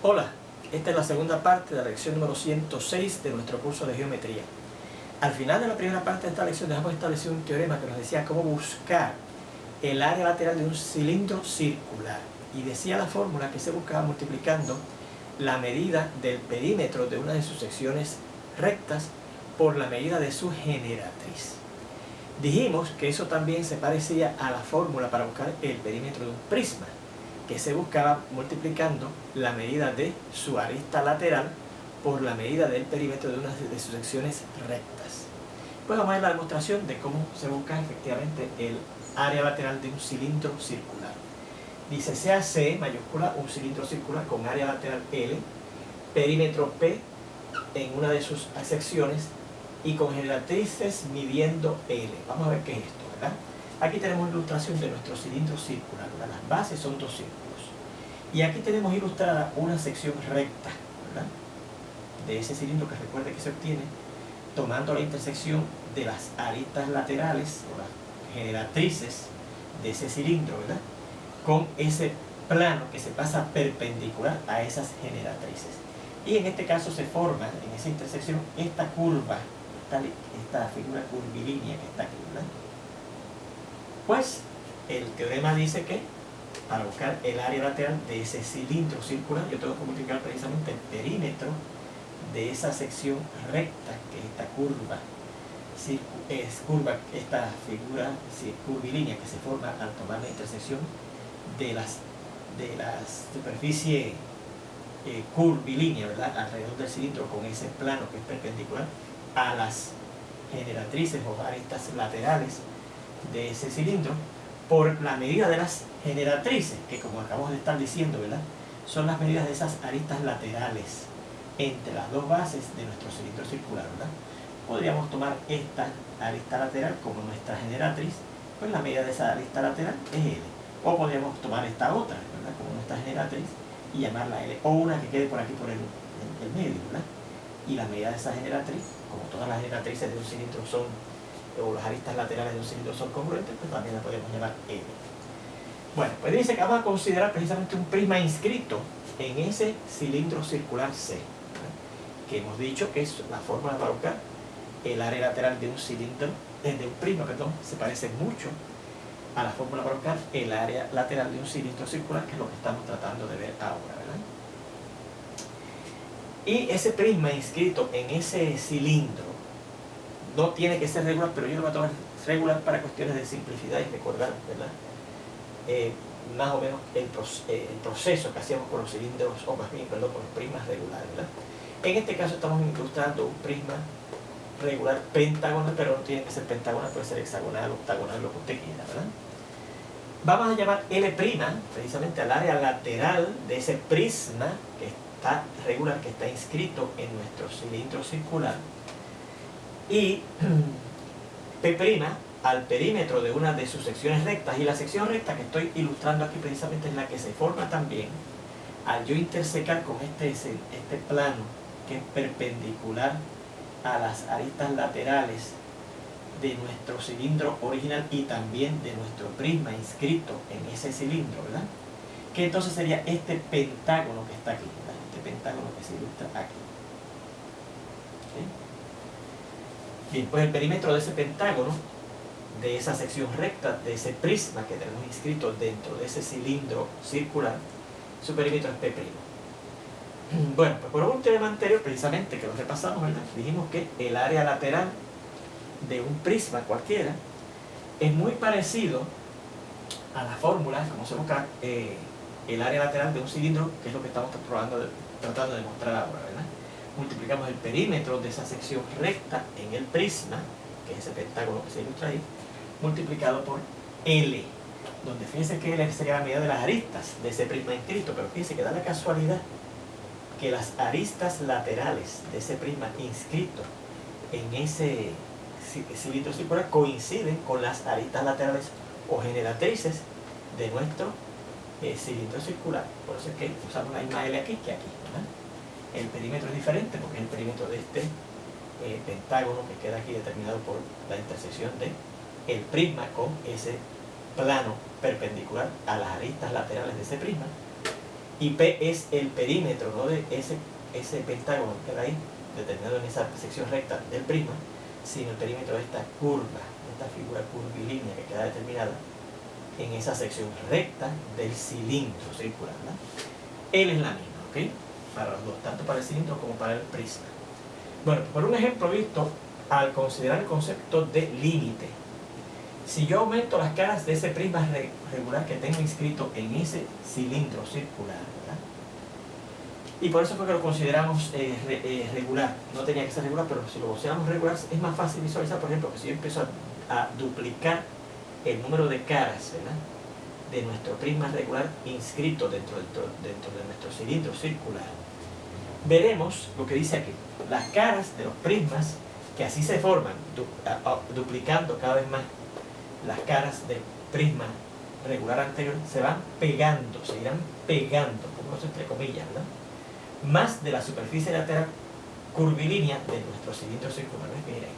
Hola, esta es la segunda parte de la lección número 106 de nuestro curso de geometría. Al final de la primera parte de esta lección dejamos establecido un teorema que nos decía cómo buscar el área lateral de un cilindro circular. Y decía la fórmula que se buscaba multiplicando la medida del perímetro de una de sus secciones rectas por la medida de su generatriz. Dijimos que eso también se parecía a la fórmula para buscar el perímetro de un prisma, que se buscaba multiplicando la medida de su arista lateral por la medida del perímetro de una de sus secciones rectas. Pues vamos a ver la demostración de cómo se busca efectivamente el área lateral de un cilindro circular. Dice CAC mayúscula, un cilindro circular con área lateral L, perímetro P en una de sus secciones y con generatrices midiendo L. Vamos a ver qué es esto, ¿verdad? Aquí tenemos una ilustración de nuestro cilindro circular, ¿verdad? Las bases son dos círculos. Y aquí tenemos ilustrada una sección recta, ¿verdad? De ese cilindro, que recuerde que se obtiene tomando la intersección de las aristas laterales o las generatrices de ese cilindro, ¿verdad? Con ese plano que se pasa perpendicular a esas generatrices. Y en este caso se forma en esa intersección esta curva, esta figura curvilínea que está aquí, ¿verdad? Pues el teorema dice que para buscar el área lateral de ese cilindro circular, yo tengo que multiplicar precisamente el perímetro de esa sección recta, que es esta curva, esta figura curvilínea que se forma al tomar la intersección de la superficie curvilínea, ¿verdad?, alrededor del cilindro con ese plano que es perpendicular a las generatrices o aristas laterales de ese cilindro, por la medida de las generatrices, que como acabamos de estar diciendo, ¿verdad?, son las medidas de esas aristas laterales entre las dos bases de nuestro cilindro circular, ¿verdad? Podríamos tomar esta arista lateral como nuestra generatriz, pues la medida de esa arista lateral es L. O podríamos tomar esta otra, ¿verdad?, como nuestra generatriz y llamarla L. O una que quede por aquí por el medio, ¿verdad? Y la medida de esa generatriz, como todas las generatrices de un cilindro son, o las aristas laterales de un cilindro son congruentes, pues también la podemos llamar L. Bueno, pues dice que vamos a considerar precisamente un prisma inscrito en ese cilindro circular C, ¿verdad?, que hemos dicho que es la fórmula para buscar el área lateral de un cilindro, de un prisma, perdón, se parece mucho a la fórmula para buscar el área lateral de un cilindro circular, que es lo que estamos tratando de ver ahora, ¿verdad? Y ese prisma inscrito en ese cilindro no tiene que ser regular, pero yo lo voy a tomar regular para cuestiones de simplicidad y recordar, ¿verdad?, más o menos el proceso que hacíamos con los cilindros, o más bien, perdón, con los prismas regulares, ¿verdad? En este caso estamos ilustrando un prisma regular pentagonal, pero no tiene que ser pentagonal, puede ser hexagonal, octagonal, lo que usted quiera, ¿verdad? Vamos a llamar L' precisamente al área lateral de ese prisma que está regular, que está inscrito en nuestro cilindro circular, y P' al perímetro de una de sus secciones rectas. Y la sección recta que estoy ilustrando aquí precisamente es la que se forma también al yo intersecar con este plano que es perpendicular a las aristas laterales de nuestro cilindro original y también de nuestro prisma inscrito en ese cilindro, ¿verdad? Que entonces sería este pentágono que está aquí, ¿verdad?, este pentágono que se ilustra aquí. ¿Sí? Bien, pues el perímetro de ese pentágono, de esa sección recta, de ese prisma que tenemos inscrito dentro de ese cilindro circular, su perímetro es P'. Bueno, pues por un tema anterior, precisamente, que lo repasamos, ¿verdad?, dijimos que el área lateral de un prisma cualquiera es muy parecido a la fórmula, como se busca el área lateral de un cilindro, que es lo que estamos tratando de mostrar ahora, ¿verdad? Multiplicamos el perímetro de esa sección recta en el prisma, que es ese pentágono que se ilustra ahí, multiplicado por L, donde fíjense que L sería la medida de las aristas de ese prisma inscrito, pero fíjense que da la casualidad que las aristas laterales de ese prisma inscrito en ese cilindro circular coinciden con las aristas laterales o generatrices de nuestro cilindro circular. Por eso es que usamos la misma L aquí que aquí, ¿verdad? El perímetro es diferente porque es el perímetro de este pentágono que queda aquí determinado por la intersección de el prisma con ese plano perpendicular a las aristas laterales de ese prisma, y P es el perímetro, ¿no?, de ese pentágono que queda ahí, determinado en esa sección recta del prisma, sino el perímetro de esta curva, de esta figura curvilínea que queda determinada en esa sección recta del cilindro circular, ¿verdad? L es la misma, ¿ok? Para los dos, tanto para el cilindro como para el prisma. Bueno, por un ejemplo visto, al considerar el concepto de límite, si yo aumento las caras de ese prisma regular que tengo inscrito en ese cilindro circular, ¿verdad? Y por eso fue que lo consideramos regular. No tenía que ser regular, pero si lo consideramos regular es más fácil visualizar, por ejemplo, que si yo empiezo a duplicar el número de caras, ¿verdad?, de nuestro prisma regular inscrito dentro de nuestro cilindro circular, veremos lo que dice aquí. Las caras de los prismas que así se forman, duplicando cada vez más las caras del prisma regular anterior, se van pegando, se irán pegando, ponemos entre comillas, ¿verdad?, más de la superficie lateral curvilínea de nuestro cilindro circular. Miren,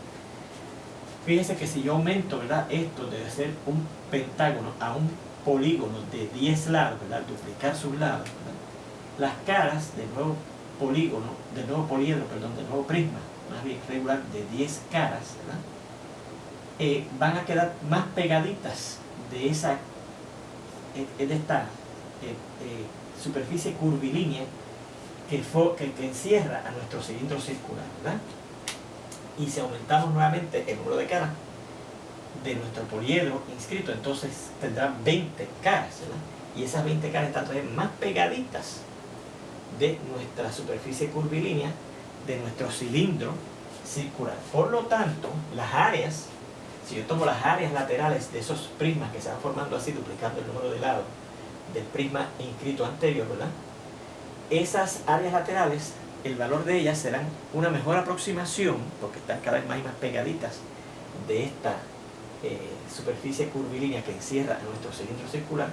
fíjense que si yo aumento, ¿verdad?, esto de ser un pentágono a un polígono de 10 lados, ¿verdad?, duplicar sus lados, ¿verdad?, las caras del nuevo polígono, del nuevo poliedro, perdón, del nuevo prisma, más bien regular, de 10 caras, ¿verdad?, van a quedar más pegaditas de esta superficie curvilínea que encierra a nuestro cilindro circular, ¿verdad? Y si aumentamos nuevamente el número de caras de nuestro poliedro inscrito, entonces tendrá 20 caras, ¿verdad? Y esas 20 caras están todavía más pegaditas de nuestra superficie curvilínea de nuestro cilindro circular. Por lo tanto, las áreas, si yo tomo las áreas laterales de esos prismas que se van formando así, duplicando el número de lados del prisma inscrito anterior, ¿verdad?, esas áreas laterales, el valor de ellas serán una mejor aproximación, porque están cada vez más y más pegaditas de esta superficie curvilínea que encierra a nuestro cilindro circular.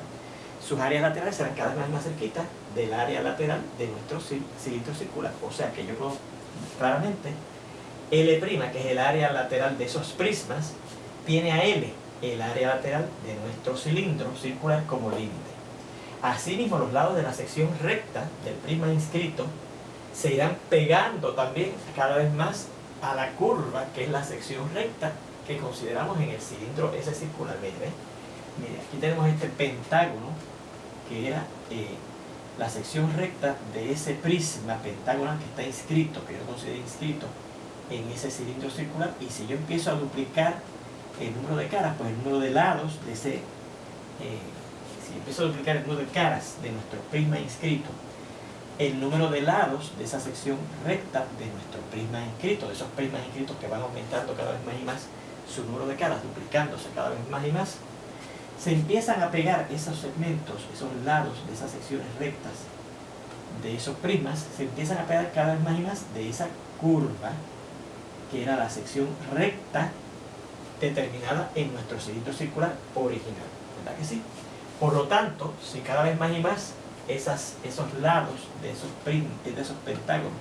Sus áreas laterales serán cada vez más cerquitas del área lateral de nuestro cilindro circular. O sea que yo puedo claramente L', que es el área lateral de esos prismas, tiene a L, el área lateral de nuestro cilindro circular, como límite. Asimismo, los lados de la sección recta del prisma inscrito se irán pegando también cada vez más a la curva, que es la sección recta que consideramos en el cilindro ese circular. Mire, aquí tenemos este pentágono que era la sección recta de ese prisma pentagonal que está inscrito, que yo considero inscrito en ese cilindro circular. Y si yo empiezo a duplicar el número de caras, pues el número de lados de ese si empiezo a duplicar el número de caras de nuestro prisma inscrito, el número de lados de esa sección recta de nuestro prisma inscrito, de esos prismas inscritos que van aumentando cada vez más y más su número de caras, duplicándose cada vez más y más, se empiezan a pegar esos segmentos, esos lados de esas secciones rectas de esos prismas, se empiezan a pegar cada vez más y más de esa curva que era la sección recta determinada en nuestro cilindro circular original, ¿verdad que sí? Por lo tanto, si cada vez más y más esos lados de esos pentágonos,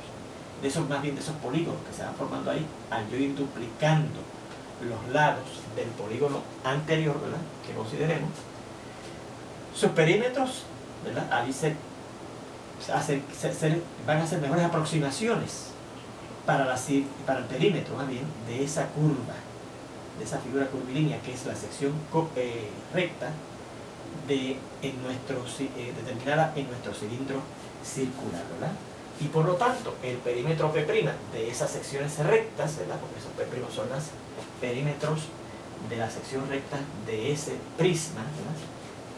más bien de esos polígonos que se van formando ahí, al yo ir duplicando los lados del polígono anterior, ¿verdad?, que consideremos, sus perímetros, ¿verdad?, ahí van a hacer mejores aproximaciones para el perímetro, más bien, de esa curva, de esa figura curvilínea que es la sección recta determinada en nuestro cilindro circular, ¿verdad? Y por lo tanto, el perímetro P' de esas secciones rectas, ¿verdad?, porque esos P' son los perímetros de la sección recta de ese prisma, ¿verdad?,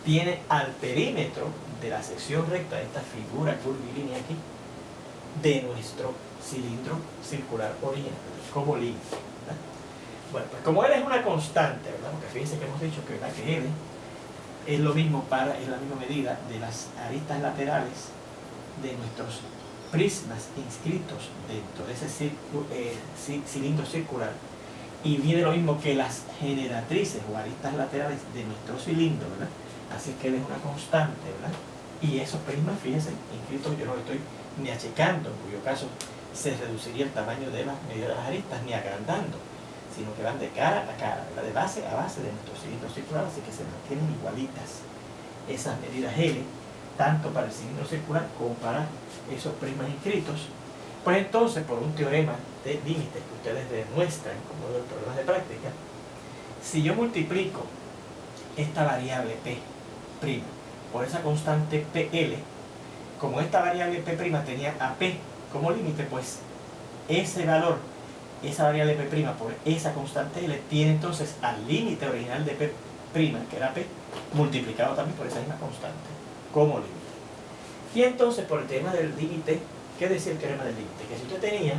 tiene al perímetro de la sección recta de esta figura curvilínea aquí de nuestro cilindro circular original, ¿verdad?, como límite, ¿verdad? Bueno, pues como L es una constante, ¿verdad?, porque fíjense que hemos dicho que, ¿verdad?, que L es la misma medida de las aristas laterales de nuestros prismas inscritos dentro de ese cilindro circular, y mide lo mismo que las generatrices o aristas laterales de nuestro cilindro, ¿verdad? Así que L es una constante, ¿verdad? Y esos prismas, fíjense, inscritos, yo no lo estoy ni achicando, en cuyo caso se reduciría el tamaño de las medidas de las aristas, ni agrandando, sino que van de cara a cara, ¿verdad?, de base a base de nuestro cilindro circular, así que se mantienen igualitas esas medidas L tanto para el cilindro circular como para esos prismas inscritos. Pues entonces, por un teorema de límite que ustedes demuestran como de los problemas de práctica, si yo multiplico esta variable P' por esa constante PL, como esta variable P' tenía a P como límite, pues ese valor, esa variable P' por esa constante L, tiene entonces al límite original de P', que era P, multiplicado también por esa misma constante, como límite. Y entonces, por el tema del límite, ¿qué decía el teorema del límite? Que si usted tenía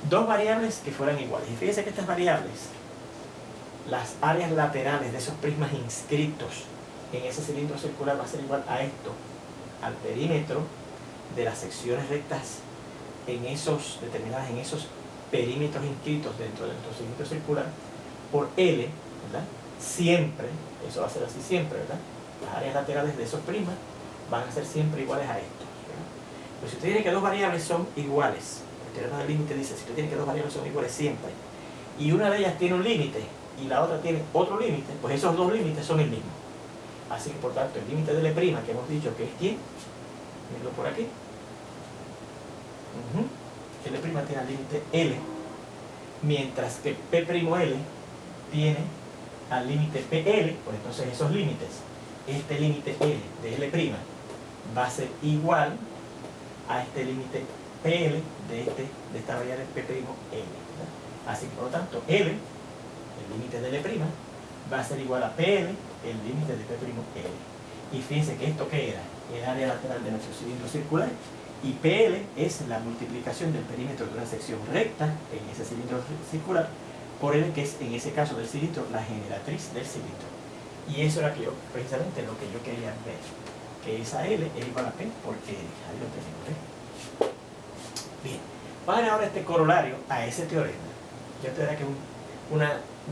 dos variables que fueran iguales, y fíjese que estas variables, las áreas laterales de esos prismas inscritos en ese cilindro circular va a ser igual a esto, al perímetro de las secciones rectas determinadas en esos perímetros inscritos dentro de nuestro cilindro circular, por L, ¿verdad? Siempre, eso va a ser así siempre, ¿verdad? Las áreas laterales de esos prismas van a ser siempre iguales a estos, ¿verdad? Pues si usted tiene que dos variables son iguales, el teorema del límite dice, si usted tiene que dos variables son iguales siempre, y una de ellas tiene un límite y la otra tiene otro límite, pues esos dos límites son el mismo. Así que por tanto el límite de L', que hemos dicho que es ¿quién? Mírenlo por aquí. L' tiene al límite L, mientras que P'L tiene al límite PL, pues entonces esos límites, este límite L de L' va a ser igual a este límite PL de esta variable P'L, ¿verdad? Así que por lo tanto L, el límite de L' va a ser igual a PL, el límite de P'L. Y fíjense que esto que era el área lateral de nuestro cilindro circular, y PL es la multiplicación del perímetro de una sección recta en ese cilindro circular por L, que es en ese caso del cilindro la generatriz del cilindro. Y eso era precisamente lo que yo quería ver, que esa L es igual a P porque ahí lo tenemos, ¿eh? Bien, vamos a ver ahora este corolario a ese teorema. Yo te diré que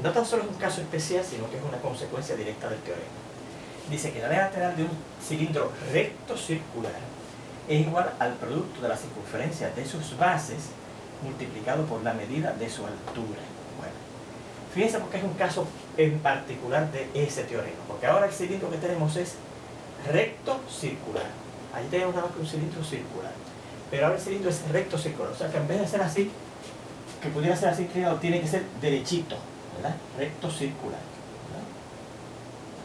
no tan solo es un caso especial, sino que es una consecuencia directa del teorema. Dice que la área lateral de un cilindro recto circular es igual al producto de la circunferencia de sus bases multiplicado por la medida de su altura. Bueno, fíjense porque es un caso en particular de ese teorema, porque ahora el cilindro que tenemos es recto circular. Ahí tenemos nada más que un cilindro circular, pero ahora el cilindro es recto circular, o sea que en vez de ser así, que pudiera ser así inclinado, tiene que ser derechito, ¿verdad? Recto circular, ¿verdad?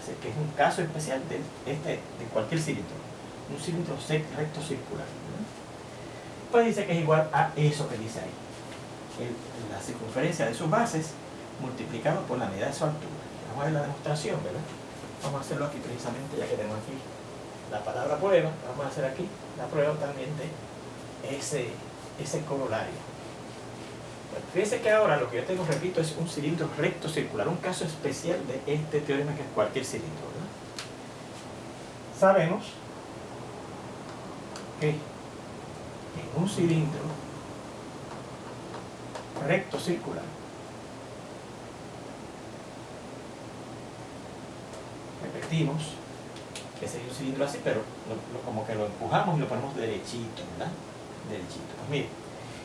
Así que es un caso especial de cualquier cilindro, un cilindro recto circular, ¿verdad? Pues dice que es igual a eso que dice ahí, la circunferencia de sus bases multiplicado por la medida de su altura. Vamos a ver la demostración, ¿verdad? Vamos a hacerlo aquí precisamente, ya que tenemos aquí la palabra prueba. Vamos a hacer aquí la prueba también de ese corolario. Bueno, fíjense que ahora lo que yo tengo, repito, es un cilindro recto circular, un caso especial de este teorema que es cualquier cilindro, ¿verdad? Sabemos que en un cilindro recto circular repetimos que sería un cilindro así, pero como que lo empujamos y lo ponemos derechito, ¿verdad? Derechito. Pues mire,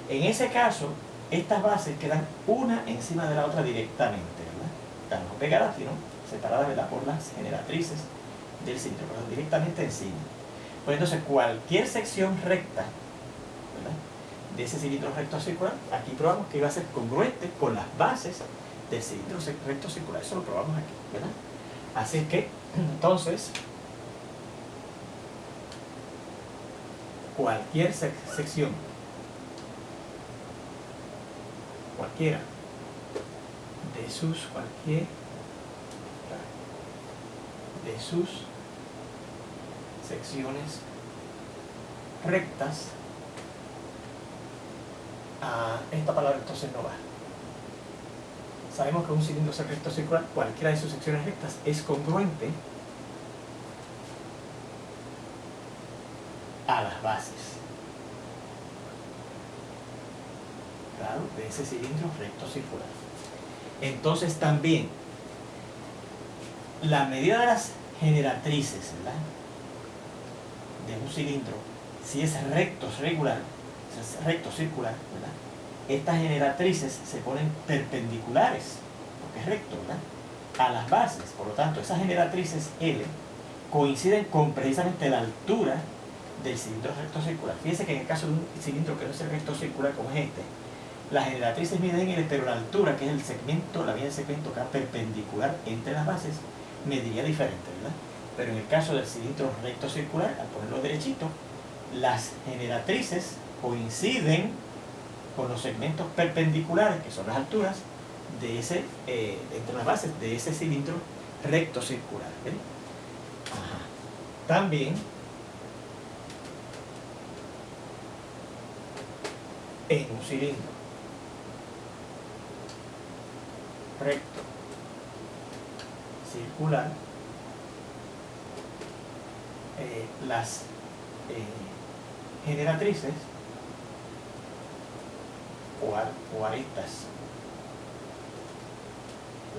en ese caso estas bases quedan una encima de la otra directamente, ¿verdad? Están no pegadas, sino separadas, ¿verdad?, por las generatrices del cilindro, pero directamente encima. Pues entonces cualquier sección recta, ¿verdad?, de ese cilindro recto circular, aquí probamos que iba a ser congruente con las bases del cilindro recto circular. Eso lo probamos aquí, ¿verdad? Así que, entonces, cualquier sección, cualquiera de sus secciones rectas, esta palabra entonces no va. Sabemos que un cilindro recto circular, cualquiera de sus secciones rectas, es congruente a las bases, claro, de ese cilindro recto circular. Entonces también la medida de las generatrices, ¿verdad?, de un cilindro, si es recto circular, ¿verdad?, estas generatrices se ponen perpendiculares, porque es recto, ¿verdad?, a las bases. Por lo tanto, esas generatrices L coinciden con precisamente la altura del cilindro recto circular. Fíjense que en el caso de un cilindro que no es el recto circular como es este, las generatrices miden L, pero la altura, que es el segmento, la vía del segmento acá perpendicular entre las bases, mediría diferente, ¿verdad? Pero en el caso del cilindro recto circular, al ponerlo derechito, las generatrices coinciden con los segmentos perpendiculares, que son las alturas, de ese, entre las bases de ese cilindro recto circular. ¿Ven? Ajá. También, en un cilindro recto circular, las generatrices o aristas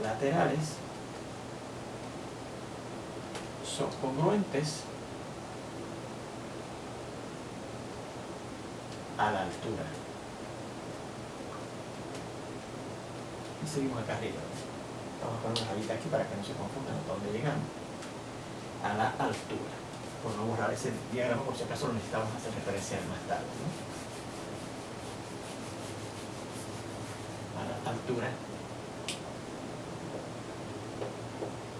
laterales son congruentes a la altura. Y seguimos acá arriba, ¿no? Vamos a poner una rayita aquí para que no se confundan hasta dónde llegamos. A la altura. Por no borrar ese diagrama, por si acaso lo necesitamos hacer referencia más tarde, ¿no? A la altura,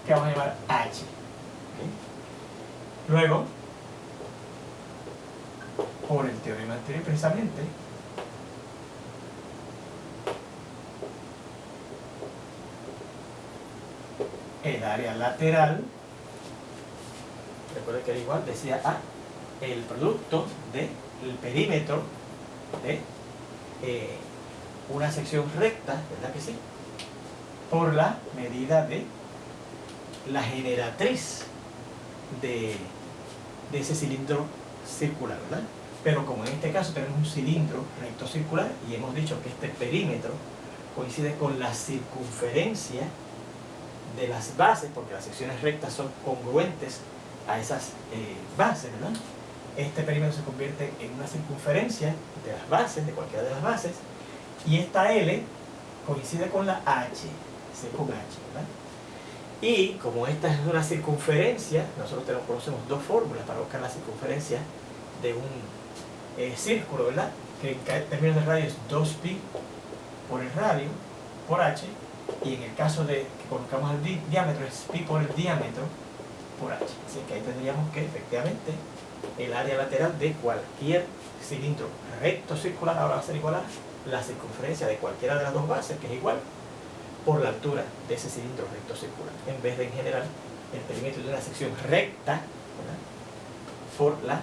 que vamos a llamar H. ¿Okay? Luego, por el teorema anterior precisamente, el área lateral, recuerden que era igual, decía A, el producto del perímetro de una sección recta, ¿verdad que sí? Por la medida de la generatriz de ese cilindro circular, ¿verdad? Pero como en este caso tenemos un cilindro recto circular y hemos dicho que este perímetro coincide con la circunferencia de las bases, porque las secciones rectas son congruentes a esas bases, ¿verdad? Este perímetro se convierte en una circunferencia de las bases, de cualquiera de las bases, y esta L coincide con la H, C con H, ¿verdad? Y como esta es una circunferencia, nosotros conocemos dos fórmulas para buscar la circunferencia de un círculo, ¿verdad? Que en términos de radio es 2pi por el radio por H, y en el caso de que conozcamos el diámetro es pi por el diámetro por H. Así que ahí tendríamos que efectivamente el área lateral de cualquier cilindro recto circular ahora va a ser igual a la circunferencia de cualquiera de las dos bases, que es igual, por la altura de ese cilindro recto circular, en vez de en general el perímetro de una sección recta, ¿verdad? Por la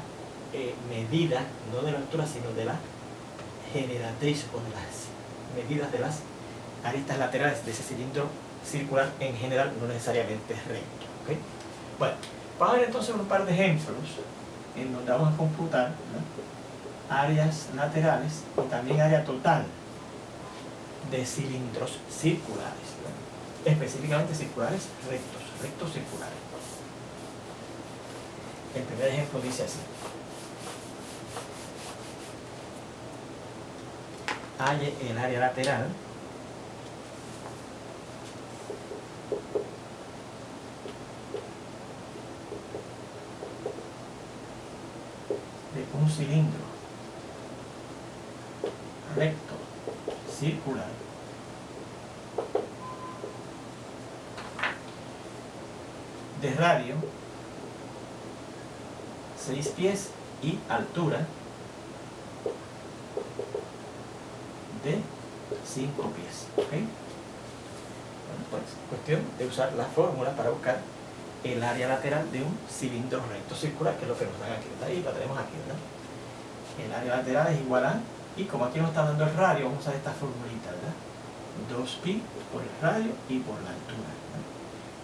medida, no de la altura, sino de la generatriz o de las medidas de las aristas laterales de ese cilindro circular en general, no necesariamente recto. ¿Okay? Bueno, vamos a ver entonces un par de ejemplos en donde vamos a computar, ¿no?, áreas laterales y también área total de cilindros circulares, ¿no?, específicamente circulares rectos circulares. El primer ejemplo dice así: halle el área lateral de un cilindro recto circular de radio 6 pies y altura de 5 pies. ¿Okay? Bueno, pues cuestión de usar la fórmula para buscar el área lateral de un cilindro recto circular, que es lo que nos dan aquí, ¿verdad? Y lo tenemos aquí, ¿verdad? El área lateral es igual a, y como aquí nos está dando el radio, vamos a usar esta formulita, ¿verdad? 2pi por el radio y por la altura, ¿verdad?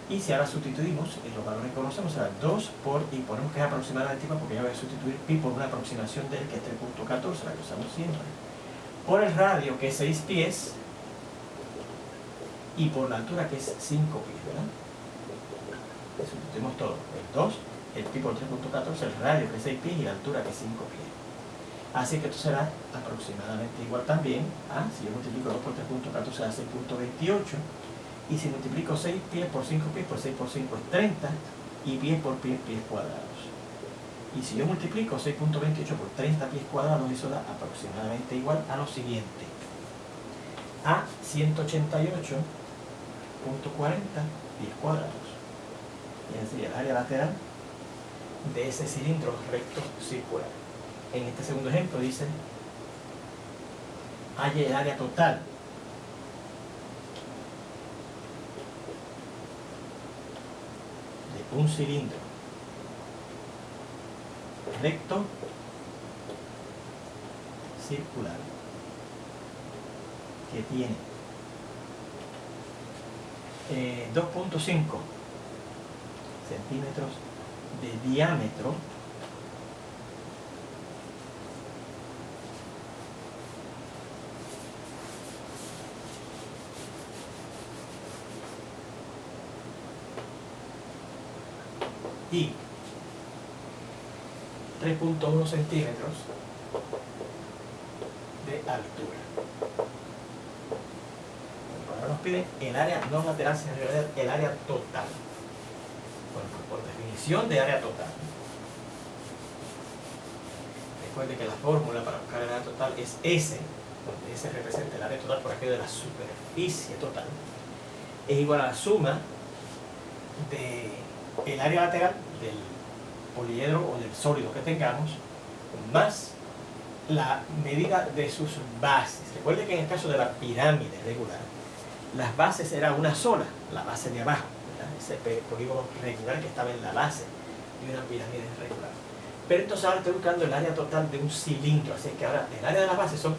Y si ahora sustituimos, los valores que conocemos será 2 por, y ponemos que es aproximadamente, porque ya voy a sustituir pi por una aproximación del que es 3.14, la que usamos siempre, por el radio, que es 6 pies, y por la altura, que es 5 pies, ¿verdad? Sustituimos todo, el 2, el pi por 3.14, el radio, que es 6 pies, y la altura, que es 5 pies. Así que esto será aproximadamente igual también a, si yo multiplico 2 por 3.14 será 6.28, y si multiplico 6 pies por 5 pies, pues 6 por 5 es 30, y pies por pies cuadrados. Y si yo multiplico 6.28 por 30 pies cuadrados, eso da aproximadamente igual a lo siguiente: a 188.40 pies cuadrados. Y así el área lateral de ese cilindro recto circular. En este segundo ejemplo dice: halle el área total de un cilindro recto circular que tiene 2.5 centímetros de diámetro y 3.1 centímetros de altura. Ahora nos piden el área no lateral, sino el área total. Bueno, pues por definición de área total. Recuerde que la fórmula para buscar el área total es S, donde S representa el área total por aquello de la superficie total, es igual a la suma del área lateral del poliedro o del sólido que tengamos, más la medida de sus bases. Recuerde que en el caso de la pirámide regular, las bases era una sola, la base de abajo, ¿verdad? Ese polígono regular que estaba en la base de una pirámide regular. Pero entonces ahora estoy buscando el área total de un cilindro, así que ahora el área de la base son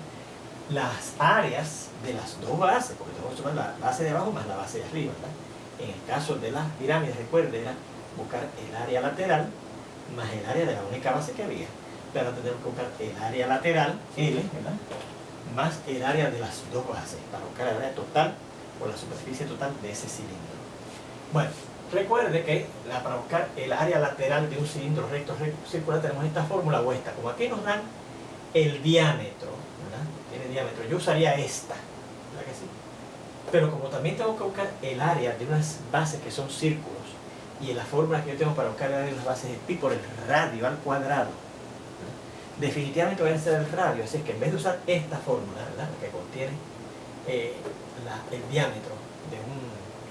las áreas de las dos bases, porque tengo que sumar la base de abajo más la base de arriba, ¿verdad? En el caso de las pirámides, recuerde, era buscar el área lateral más el área de la única base que había. Pero ahora tenemos que buscar el área lateral, L, ¿verdad?, más el área de las dos bases, para buscar el área total o la superficie total de ese cilindro. Bueno, recuerde que para buscar el área lateral de un cilindro recto circular tenemos esta fórmula o esta. Como aquí nos dan el diámetro, ¿verdad?, tiene diámetro, yo usaría esta, ¿verdad que sí? Pero como también tengo que buscar el área de unas bases que son círculos, y en la fórmula que yo tengo para buscar el área de las bases es pi por el radio al cuadrado, definitivamente voy a hacer el radio, así es que en vez de usar esta fórmula, ¿verdad?, que contiene el diámetro de un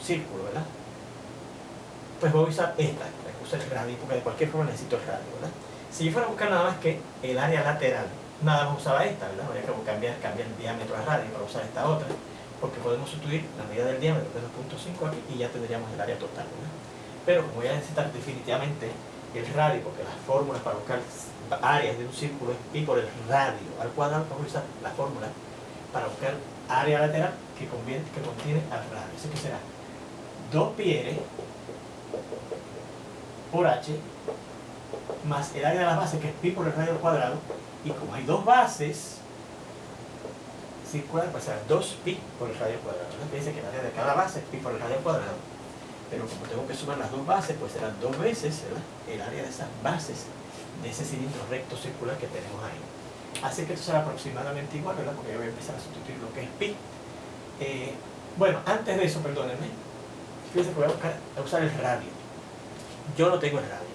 círculo, ¿verdad?, pues voy a usar esta, que usa el radio, porque de cualquier forma necesito el radio, ¿verdad? Si yo fuera a buscar nada más que el área lateral, nada más usaba esta, ¿verdad? Habría que cambiar el diámetro a radio para usar esta otra, porque podemos sustituir la medida del diámetro de 2.5 aquí y ya tendríamos el área total, ¿verdad? Pero como voy a necesitar definitivamente el radio, porque las fórmulas para buscar áreas de un círculo es pi por el radio al cuadrado, vamos a usar la fórmula para buscar área lateral que contiene al radio. Así que será 2πr por h más el área de las bases, que es pi por el radio al cuadrado, y como hay dos bases circular, pues será 2pi por el radio al cuadrado, ¿verdad? Fíjense que el área de cada base es pi por el radio al cuadrado, pero como tengo que sumar las dos bases, pues serán dos veces, ¿verdad?, el área de esas bases de ese cilindro recto circular que tenemos ahí. Así que esto será aproximadamente igual, ¿verdad?, porque yo voy a empezar a sustituir lo que es pi. Bueno, antes de eso, perdónenme, fíjense que voy a usar el radio. Yo no tengo el radio.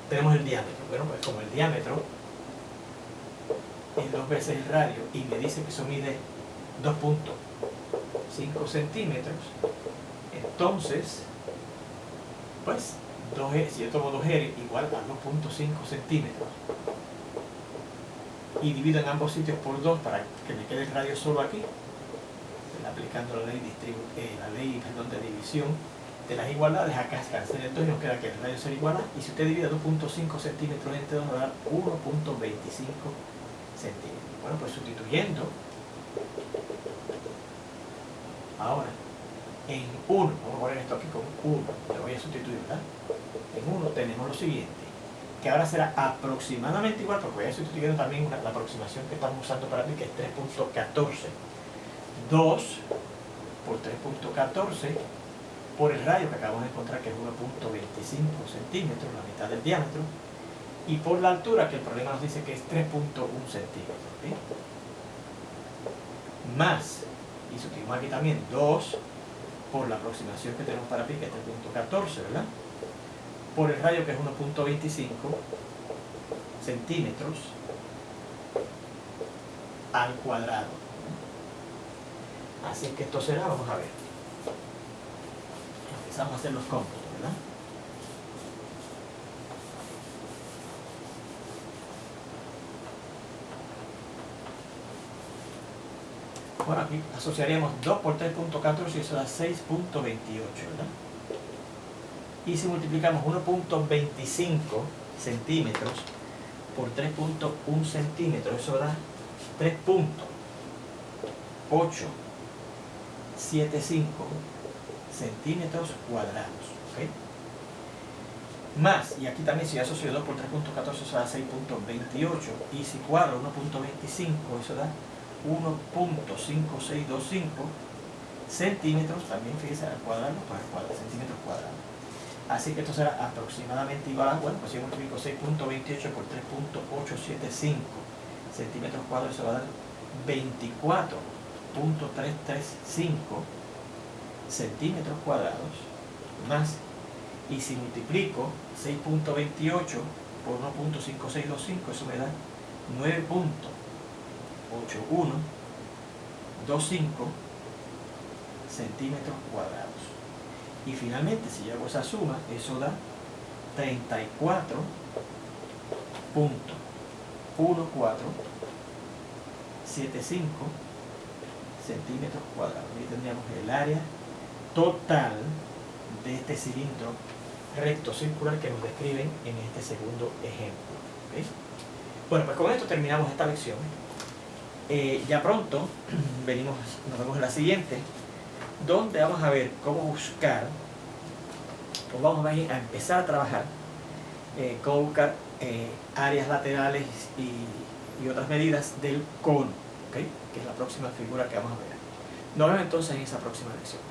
Tenemos el diámetro. Bueno, pues como el diámetro es dos veces el radio y me dice que eso mide 2.5 centímetros, entonces, pues, si yo tomo 2R igual a 2.5 centímetros y divido en ambos sitios por 2 para que me quede el radio solo aquí, aplicando la ley de división de las igualdades, acá se cancela el 2 y nos queda que el radio se iguala, y si usted divide 2.5 centímetros entre 2 nos va a dar 1.25 centímetros. Bueno, pues sustituyendo ahora en 1, vamos a poner esto aquí como 1, lo voy a sustituir, ¿verdad? En 1 tenemos lo siguiente, que ahora será aproximadamente igual, porque voy a sustituir también la aproximación que estamos usando para mí, que es 3.14. 2 por 3.14 por el radio que acabamos de encontrar, que es 1.25 centímetros, la mitad del diámetro, y por la altura, que el problema nos dice que es 3.1 centímetros, ¿sí? Más, y sustituimos aquí también 2 por la aproximación que tenemos para pi, que es 3.14, ¿verdad?, por el radio, que es 1.25 centímetros al cuadrado. Así es que esto será, vamos a ver. Empezamos a hacer los cómputos, ¿verdad? Bueno, aquí asociaríamos 2 por 3.14 y eso da 6.28, ¿verdad? Y si multiplicamos 1.25 centímetros por 3.1 centímetros, eso da 3.875 centímetros cuadrados, ¿ok? Más, y aquí también si yo asocio 2 por 3.14, eso da 6.28, y si cuadro 1.25, eso da 1.5625 centímetros, también fíjense al cuadrado, centímetros cuadrados. Así que esto será aproximadamente igual a, bueno, pues si yo multiplico 6.28 por 3.875 centímetros cuadrados, eso va a dar 24.335 centímetros cuadrados, más, y si multiplico 6.28 por 1.5625, eso me da 9.8125 centímetros cuadrados. Y finalmente, si yo hago esa suma, eso da 34.1475 centímetros cuadrados. Ahí tendríamos el área total de este cilindro recto circular que nos describen en este segundo ejemplo. ¿Okay? Bueno, pues con esto terminamos esta lección. Ya pronto nos vemos en la siguiente, donde vamos a ver cómo buscar, o vamos a empezar a trabajar cómo buscar áreas laterales y otras medidas del cono, ¿okay? Que es la próxima figura que vamos a ver. Nos vemos entonces en esa próxima lección.